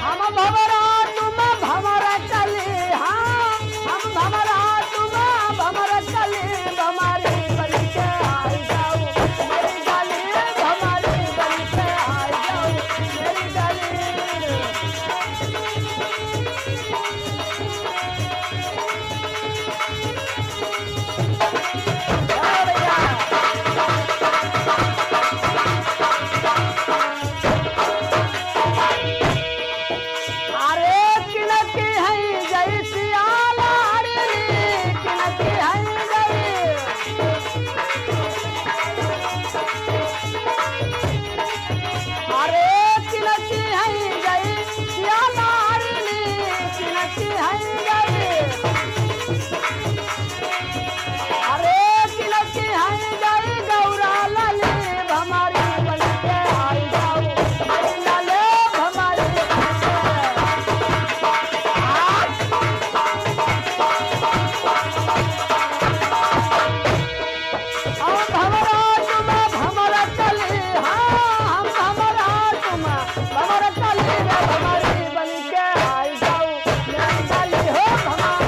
हम भंवरा तुम भंवर कली, हाँ हम भंवरा तुम भंवर कली, भंवरी बन के आई जाओ मेरी डाली, भंवरी बन के आई जाओ मेरी डाली। अरे किनकी है जय सियाला रे, किनकी है जय, अरे किनकी है जय सियाला रे, किनकी है जय, अरे किनकी है जय गौरा लाले, भंवरी बन के आई जाओ मेरी लाले, भंवरी बन के। हम भंवरा तुम भंवर कली, हाँ हम भंवरा तुम भंवर कली रे, भंवरी बन के आई जाओ मेरी डाली हो भंवर।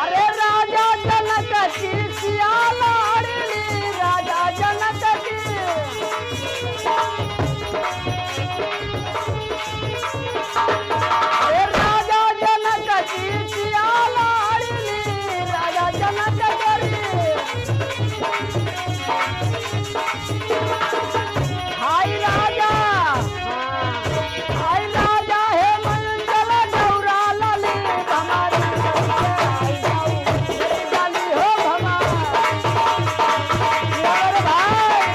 अरे राजा जनक की सियाला रे, राजा जनक की, अरे राजा जनक की सियाला रे, राजा जनक की, हाय राजा, हाय राजा हे मंगल गौरा लाले, भंवरी बन के आई जाओ मेरी डाली हो भंवर। अरे भाई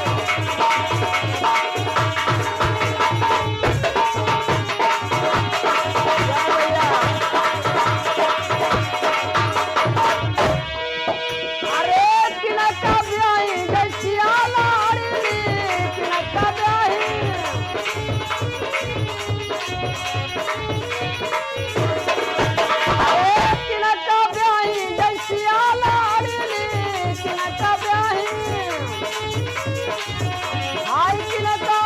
अरे किनका ब्याही जय सियाला रे, किनका ब्याही, अरे किनका ब्याही जय सियाला रे, किनका ब्याही, हाय किनका,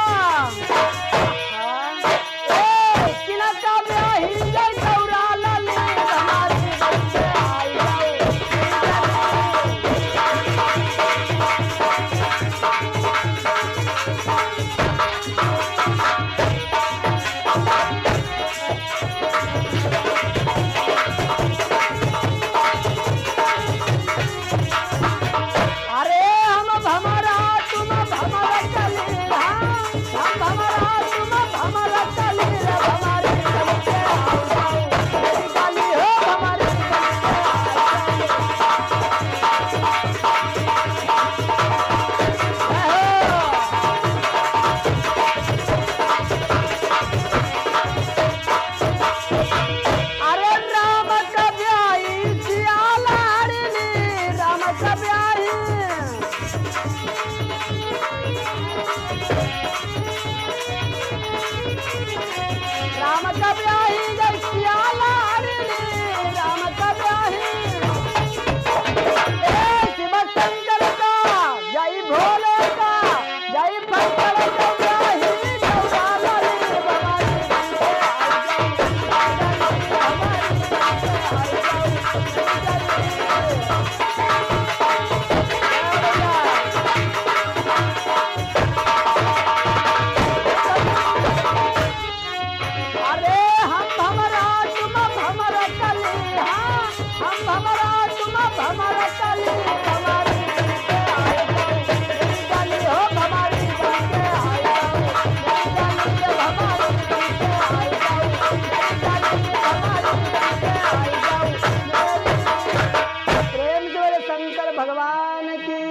ए किनका ब्याही जय गौरा लाले, भंवरी बन के आई जाओ मेरी डाली। अरे हम भंवरा तुम भंवर कली, हाँ हम भंवरा तुम भंवर कली रे, भंवरी बन के आई जाओ मेरी डाली हो, भंवरी बन के आई जाओ। अरे राम का ब्याही सियाला रे, राम का ब्याही, राम का ब्याही जय सियाला रे, राम का ब्याही, ए शिव शंकर का जय भोले का जय शंकर का ब्याही गौरा लाले, भंवरी बन के आई जाओ भंवरी बन के आई जाओ अरे हम भंवरा तुम भंवर कली, हाँ हम भंवरा तुम भंवर कली, भंवरी बन के आई जाओ मेरी डाली हो, भंवरी बन के आई जाओ मेरी डाली, भंवरी बन के आई जाओ मेरी डाली, भंवरी बन के आई जाओ मेरी। प्रेम से बोले शंकर भगवान की।